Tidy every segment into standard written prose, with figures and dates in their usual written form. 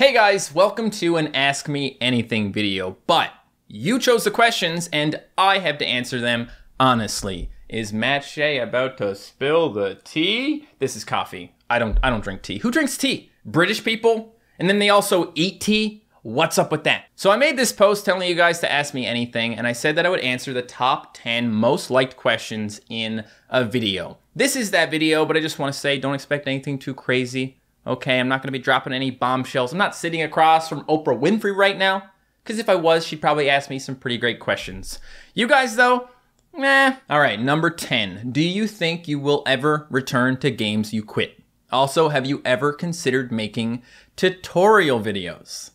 Hey guys, welcome to an Ask Me Anything video, but you chose the questions and I have to answer them honestly. Is MattShea about to spill the tea? This is coffee. I don't drink tea. Who drinks tea? British people? And then they also eat tea? What's up with that? So I made this post telling you guys to ask me anything, and I said that I would answer the top 10 most liked questions in a video. This is that video, but I just want to say don't expect anything too crazy. Okay, I'm not going to be dropping any bombshells. I'm not sitting across from Oprah Winfrey right now, because if I was, she'd probably ask me some pretty great questions. You guys, though, All right, number 10. Do you think you will ever return to games you quit? Also, have you ever considered making tutorial videos?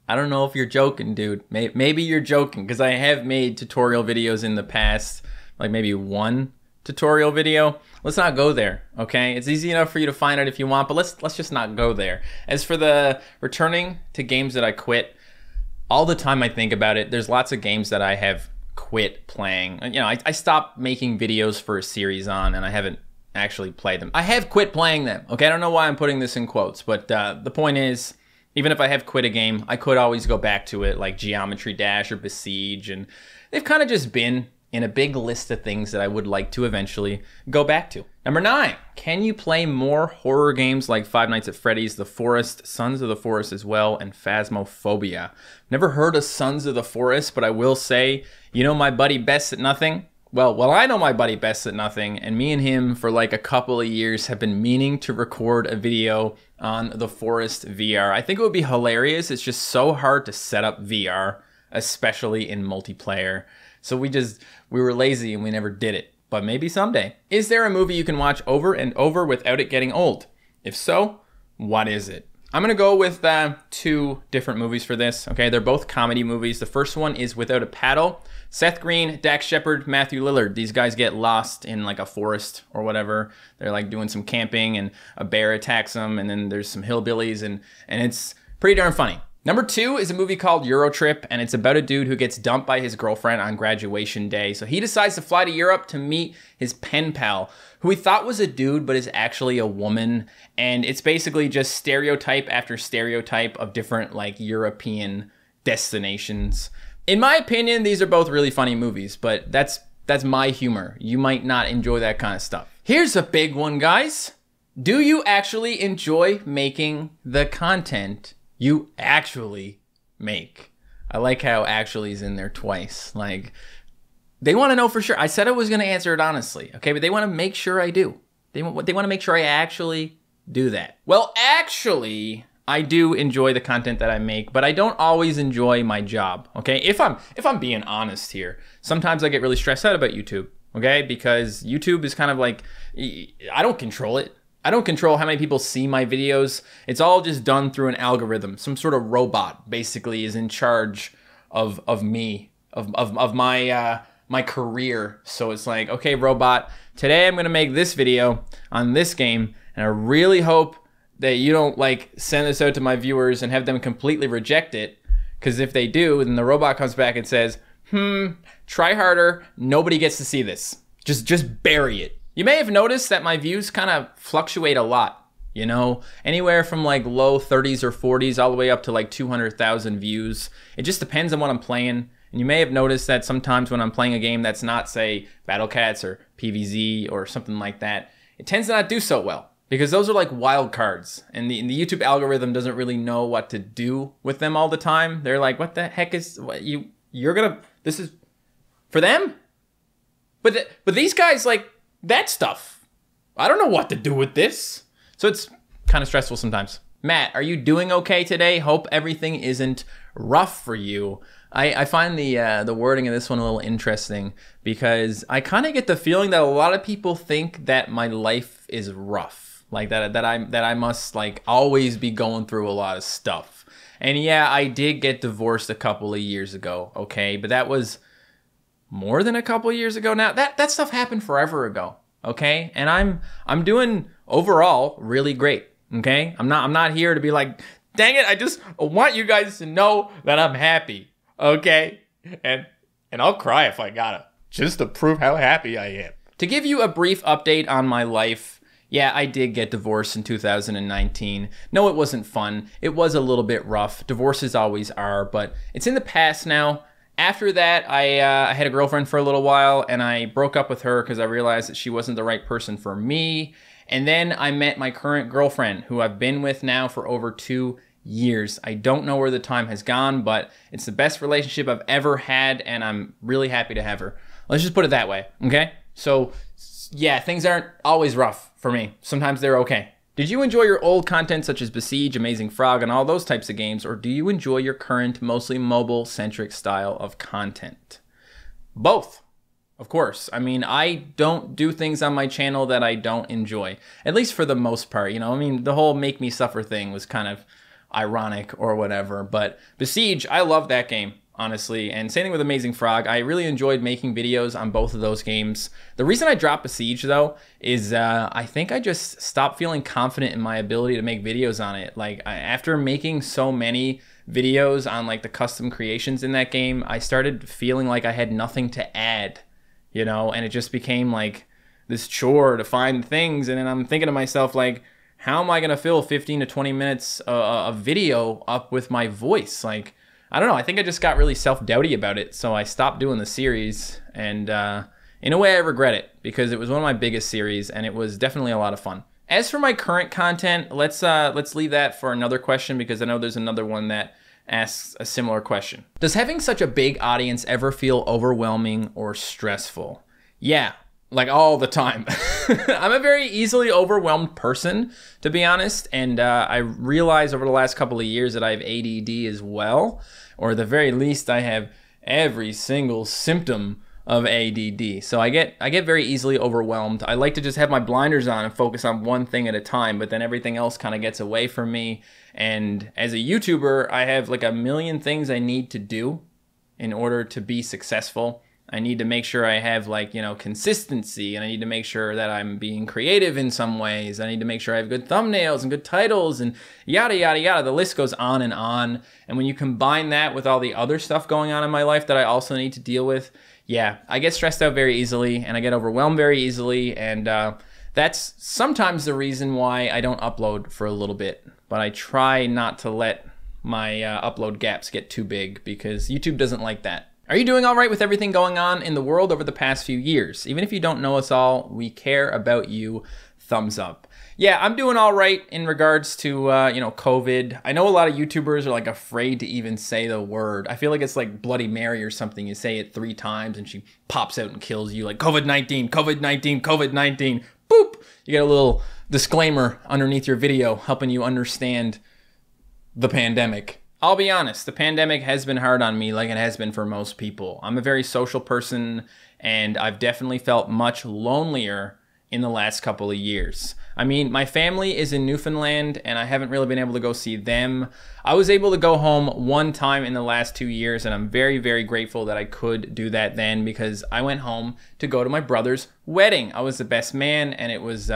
I don't know if you're joking, dude. Maybe you're joking, because I have made tutorial videos in the past, like maybe one tutorial video. Let's not go there, okay? It's easy enough for you to find out if you want, but let's just not go there. As for the returning to games that I quit, all the time I think about it, there's lots of games that I have quit playing. You know, I stopped making videos for a series on, and I haven't actually played them. I have quit playing them, okay? I don't know why I'm putting this in quotes, but the point is, even if I have quit a game, I could always go back to it, like Geometry Dash or Besiege, and they've kind of just been in a big list of things that I would like to eventually go back to. Number 9, can you play more horror games like Five Nights at Freddy's, The Forest, Sons of the Forest as well, and Phasmophobia? Never heard of Sons of the Forest, but I will say, you know my buddy Best at Nothing? Well, I know my buddy Best at Nothing, and me and him for like a couple of years have been meaning to record a video on The Forest VR. I think it would be hilarious. It's just so hard to set up VR, especially in multiplayer. So we were lazy and we never did it, but maybe someday. Is there a movie you can watch over and over without it getting old? If so, what is it? I'm gonna go with 2 different movies for this, okay? They're both comedy movies. The first one is Without a Paddle. Seth Green, Dax Shepard, Matthew Lillard. These guys get lost in like a forest or whatever. They're like doing some camping and a bear attacks them, and then there's some hillbillies, and it's pretty darn funny. Number 2 is a movie called Eurotrip, and it's about a dude who gets dumped by his girlfriend on graduation day. So he decides to fly to Europe to meet his pen pal, who he thought was a dude, but is actually a woman. And it's basically just stereotype after stereotype of different like European destinations. In my opinion, these are both really funny movies, but that's my humor. You might not enjoy that kind of stuff. Here's a big one, guys. Do you actually enjoy making the content you actually make? I like how actually is in there twice. Like, they want to know for sure. I said I was going to answer it honestly, okay? But they want to make sure I do. They want to make sure I actually do that. Well, actually, I do enjoy the content that I make, but I don't always enjoy my job, okay? If I'm being honest here, sometimes I get really stressed out about YouTube, okay? Because YouTube is kind of like, I don't control it. I don't control how many people see my videos. It's all just done through an algorithm. Some sort of robot basically is in charge of me, of my career. So it's like, okay, robot, today I'm gonna make this video on this game, and I really hope that you don't like send this out to my viewers and have them completely reject it. Because if they do, then the robot comes back and says, try harder, nobody gets to see this. Just bury it. You may have noticed that my views kind of fluctuate a lot, you know, anywhere from like low 30s or 40s all the way up to like 200,000 views. It just depends on what I'm playing. And you may have noticed that sometimes when I'm playing a game that's not, say, Battle Cats or PvZ or something like that, it tends to not do so well because those are like wild cards, and the YouTube algorithm doesn't really know what to do with them all the time. They're like, what the heck is what this is for them? But these guys, like, that stuff, I don't know what to do with this. So it's kind of stressful sometimes. Matt, are you doing okay today? Hope everything isn't rough for you. I find the wording of this one a little interesting because I kind of get the feeling that a lot of people think that my life is rough, like that I must like always be going through a lot of stuff. And yeah, I did get divorced a couple of years ago, okay, but that was more than a couple of years ago now. That stuff happened forever ago, okay? And I'm doing overall really great, okay? I'm not here to be like, dang it, I just want you guys to know that I'm happy, okay? And I'll cry if I gotta, just to prove how happy I am. To give you a brief update on my life, Yeah, I did get divorced in 2019. No, it wasn't fun. It was a little bit rough. Divorces always are, but it's in the past now. After that, I had a girlfriend for a little while, and I broke up with her because I realized that she wasn't the right person for me. And then I met my current girlfriend, who I've been with now for over 2 years. I don't know where the time has gone, but it's the best relationship I've ever had, and I'm really happy to have her. Let's just put it that way, okay? So, yeah, things aren't always rough for me. Sometimes they're okay. Did you enjoy your old content such as Besiege, Amazing Frog, and all those types of games, or do you enjoy your current, mostly mobile-centric style of content? Both, of course. I mean, I don't do things on my channel that I don't enjoy, at least for the most part. You know, I mean, the whole Make Me Suffer thing was kind of ironic or whatever, but Besiege, I love that game, honestly, and same thing with Amazing Frog. I really enjoyed making videos on both of those games. The reason I dropped Besiege, though, is I think I just stopped feeling confident in my ability to make videos on it. Like, after making so many videos on, like, the custom creations in that game, I started feeling like I had nothing to add, you know, and it just became, like, this chore to find things, and then I'm thinking to myself, like, how am I going to fill 15 to 20 minutes of video up with my voice? Like, I don't know. I think I just got really self-doubty about it, so I stopped doing the series, and in a way I regret it, because it was one of my biggest series, and it was definitely a lot of fun. As for my current content, let's leave that for another question, because I know there's another one that asks a similar question. Does having such a big audience ever feel overwhelming or stressful? Yeah, like all the time. I'm a very easily overwhelmed person, to be honest, and I realized over the last couple of years that I have ADD as well, or at the very least I have every single symptom of ADD. So I get very easily overwhelmed. I like to just have my blinders on and focus on one thing at a time, but then everything else kind of gets away from me. And as a YouTuber, I have like a million things I need to do in order to be successful. I need to make sure I have, like, you know, consistency, and I need to make sure that I'm being creative in some ways. I need to make sure I have good thumbnails and good titles and yada, yada, yada. The list goes on. And when you combine that with all the other stuff going on in my life that I also need to deal with, yeah, I get stressed out very easily, and I get overwhelmed very easily. And that's sometimes the reason why I don't upload for a little bit. But I try not to let my upload gaps get too big, because YouTube doesn't like that. Are you doing all right with everything going on in the world over the past few years? Even if you don't know us all, we care about you. Thumbs up. Yeah, I'm doing all right in regards to, you know, COVID. I know a lot of YouTubers are like afraid to even say the word. I feel like it's like Bloody Mary or something. You say it 3 times and she pops out and kills you, like COVID-19, COVID-19, COVID-19. Boop! You get a little disclaimer underneath your video helping you understand the pandemic. I'll be honest, the pandemic has been hard on me, like it has been for most people. I'm a very social person, and I've definitely felt much lonelier in the last couple of years. I mean, my family is in Newfoundland, and I haven't really been able to go see them. I was able to go home one time in the last 2 years, and I'm very, very grateful that I could do that then, because I went home to go to my brother's wedding. I was the best man, and it was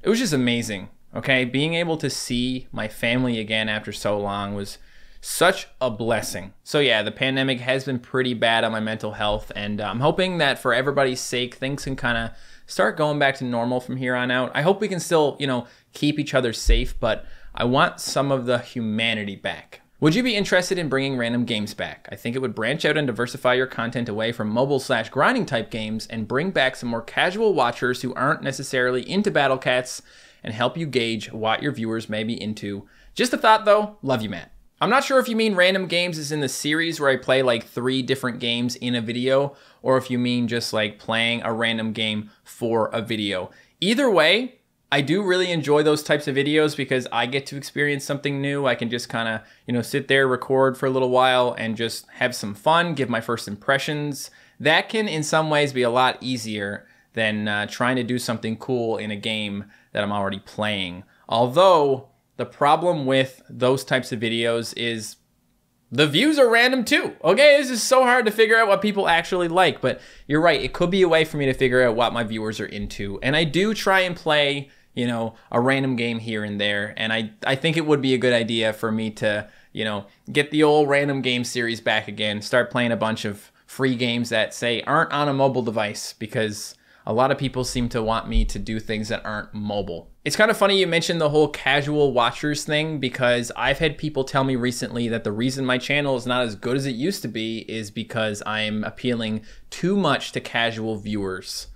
just amazing, okay? Being able to see my family again after so long was such a blessing. So yeah, the pandemic has been pretty bad on my mental health, and I'm hoping that for everybody's sake, things can kind of start going back to normal from here on out. I hope we can still, you know, keep each other safe, but I want some of the humanity back. Would you be interested in bringing random games back? I think it would branch out and diversify your content away from mobile/grinding type games and bring back some more casual watchers who aren't necessarily into Battle Cats, and help you gauge what your viewers may be into. Just a thought though. Love you, Matt. I'm not sure if you mean random games as in the series where I play like 3 different games in a video, or if you mean just like playing a random game for a video. Either way, I do really enjoy those types of videos because I get to experience something new. I can just kind of, you know, sit there, record for a little while and just have some fun, give my first impressions. That can in some ways be a lot easier than trying to do something cool in a game that I'm already playing. Although, the problem with those types of videos is the views are random too. Okay, this is so hard to figure out what people actually like, but you're right, it could be a way for me to figure out what my viewers are into. And I do try and play, you know, a random game here and there, and I think it would be a good idea for me to, you know, get the old random game series back again, start playing a bunch of free games that, say, aren't on a mobile device, because a lot of people seem to want me to do things that aren't mobile. It's kind of funny you mentioned the whole casual watchers thing, because I've had people tell me recently that the reason my channel is not as good as it used to be is because I'm appealing too much to casual viewers.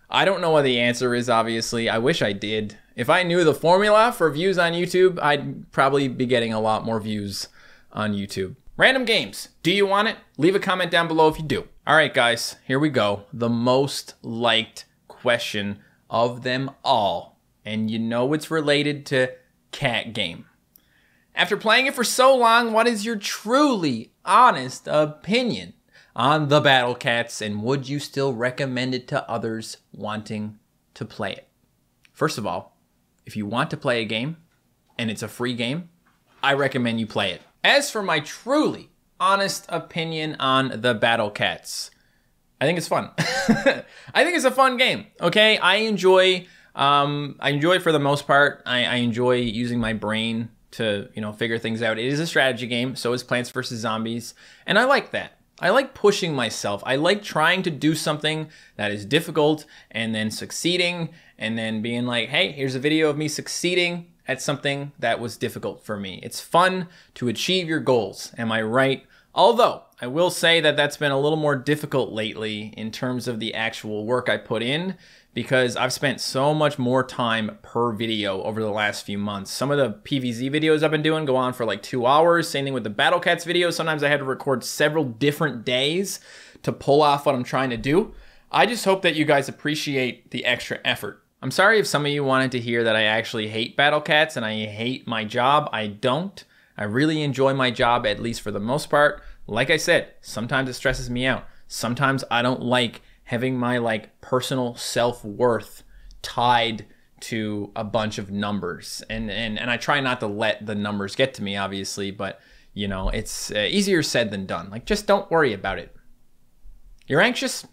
I don't know what the answer is, obviously. I wish I did. If I knew the formula for views on YouTube, I'd probably be getting a lot more views on YouTube. Random games. Do you want it? Leave a comment down below if you do. All right, guys, here we go. The most liked question of them all. And you know it's related to cat game. After playing it for so long, what is your truly honest opinion on the Battle Cats, and would you still recommend it to others wanting to play it? First of all, if you want to play a game and it's a free game, I recommend you play it. As for my truly honest opinion on the Battle Cats, I think it's fun. I think it's a fun game, okay? I enjoy it for the most part. I enjoy using my brain to, figure things out. It is a strategy game, so is Plants vs. Zombies, and I like that. I like pushing myself. I like trying to do something that is difficult and then succeeding and then being like, hey, here's a video of me succeeding at something that was difficult for me. It's fun to achieve your goals, am I right? Although, I will say that that's been a little more difficult lately in terms of the actual work I put in, because I've spent so much more time per video over the last few months. Some of the PVZ videos I've been doing go on for like 2 hours. Same thing with the Battle Cats videos. Sometimes I had to record several different days to pull off what I'm trying to do. I just hope that you guys appreciate the extra effort. I'm sorry if some of you wanted to hear that I actually hate Battle Cats and I hate my job. I don't. I really enjoy my job, at least for the most part. Like I said, sometimes it stresses me out. Sometimes I don't like having my personal self-worth tied to a bunch of numbers. And I try not to let the numbers get to me, obviously, but it's easier said than done. Just don't worry about it. You're anxious?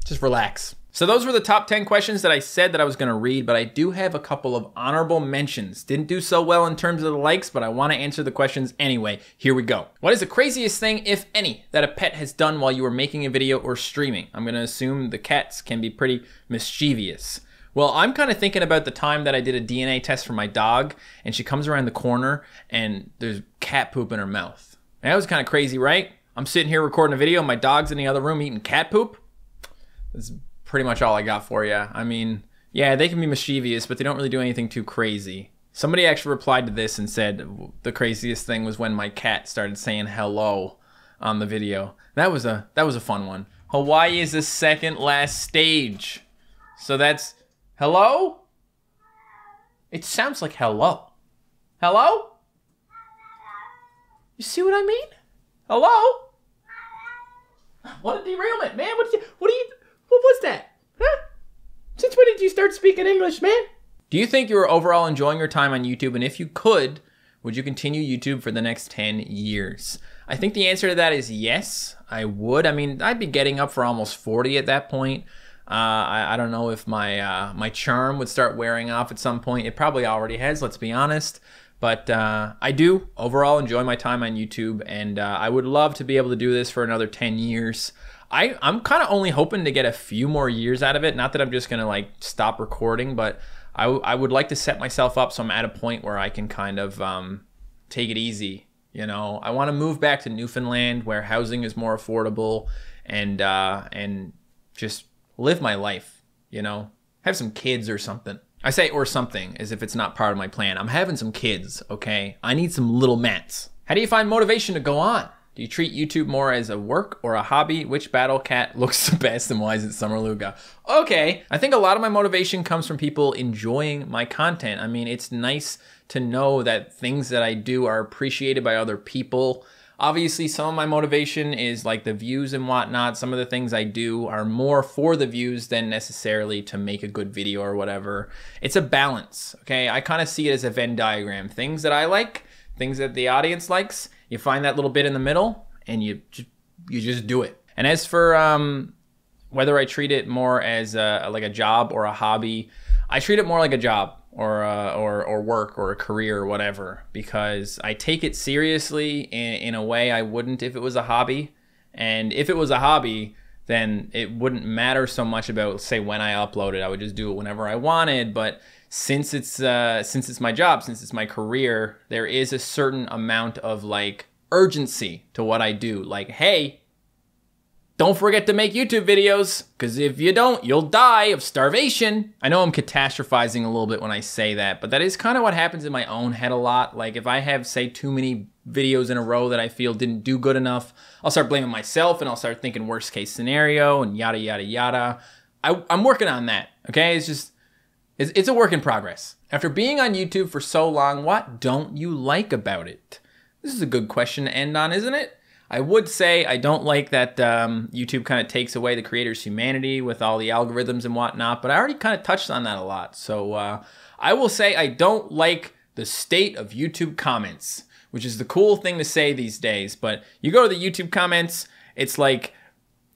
Just relax. So those were the top 10 questions that I said that I was going to read, but I do have a couple of honorable mentions. Didn't do so well in terms of the likes, but I want to answer the questions anyway. Here we go. What is the craziest thing, if any, that a pet has done while you were making a video or streaming? I'm going to assume the cats can be pretty mischievous. Well, I'm kind of thinking about the time that I did a DNA test for my dog, and she comes around the corner and there's cat poop in her mouth. And that was kind of crazy, right? I'm sitting here recording a video, my dog's in the other room eating cat poop. That's pretty much all I got for you. I mean, yeah, they can be mischievous, but they don't really do anything too crazy. Somebody actually replied to this and said the craziest thing was when my cat started saying hello on the video. That was a fun one. Hawaii is the second last stage. So that's hello? It sounds like hello. Hello? You see what I mean? Hello? What a derailment, man. What was that? Huh? Since when did you start speaking English, man? Do you think you are overall enjoying your time on YouTube? And if you could, would you continue YouTube for the next 10 years? I think the answer to that is yes, I would. I mean, I'd be getting up for almost 40 at that point. I don't know if my charm would start wearing off at some point. It probably already has, let's be honest. But I do overall enjoy my time on YouTube, and I would love to be able to do this for another 10 years. I'm kind of only hoping to get a few more years out of it. Not that I'm just gonna stop recording, but I would like to set myself up so I'm at a point where I can kind of take it easy. I want to move back to Newfoundland where housing is more affordable, and just live my life. Have some kids or something. I say or something as if it's not part of my plan. I'm having some kids, okay? I need some little Matts. How do you find motivation to go on? Do you treat YouTube more as a work or a hobby? Which battle cat looks the best and why is it Summerluga? Okay, I think a lot of my motivation comes from people enjoying my content. I mean, it's nice to know that things that I do are appreciated by other people. Obviously, some of my motivation is the views and whatnot. Some of the things I do are more for the views than necessarily to make a good video or whatever. It's a balance, okay? I kind of see it as a Venn diagram. Things that I like, things that the audience likes, you find that little bit in the middle and you just do it. And as for whether I treat it more as like a job or a hobby, I treat it more like a job or work or a career or whatever, because I take it seriously in a way I wouldn't if it was a hobby. And if it was a hobby, then it wouldn't matter so much about, say, when I upload it. I would just do it whenever I wanted. But since it's my job, since it's my career, there is a certain amount of like urgency to what I do. Like, hey, don't forget to make YouTube videos, because if you don't, you'll die of starvation. I know I'm catastrophizing a little bit when I say that, but that is kind of what happens in my own head a lot. Like if I have, say, too many videos in a row that I feel didn't do good enough, I'll start blaming myself and I'll start thinking worst case scenario and yada, yada, yada. I'm working on that, okay? It's a work in progress. After being on YouTube for so long, what don't you like about it? This is a good question to end on, isn't it? I would say I don't like that YouTube kind of takes away the creator's humanity with all the algorithms and whatnot, but I already kind of touched on that a lot. So I will say I don't like the state of YouTube comments, which is the cool thing to say these days. But you go to the YouTube comments, it's like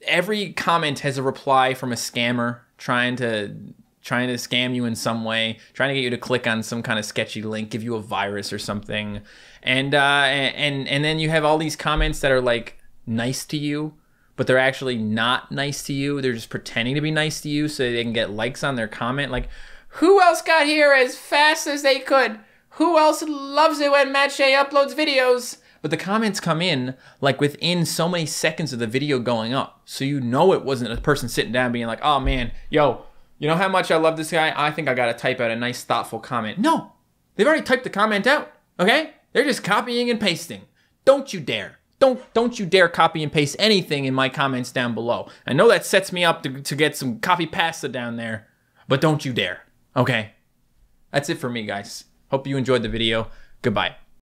every comment has a reply from a scammer trying to scam you in some way, trying to get you to click on some kind of sketchy link, give you a virus or something. And then you have all these comments that are like nice to you, but they're actually not nice to you. They're just pretending to be nice to you so they can get likes on their comment. Like, who else got here as fast as they could? Who else loves it when MattShea uploads videos? But the comments come in like within so many seconds of the video going up. So you know it wasn't a person sitting down being like, oh man, yo, you know how much I love this guy? I think I gotta type out a nice, thoughtful comment. No, they've already typed the comment out, okay? They're just copying and pasting. Don't you dare. Don't you dare copy and paste anything in my comments down below. I know that sets me up to get some copy pasta down there, but don't you dare, okay? That's it for me, guys. Hope you enjoyed the video. Goodbye.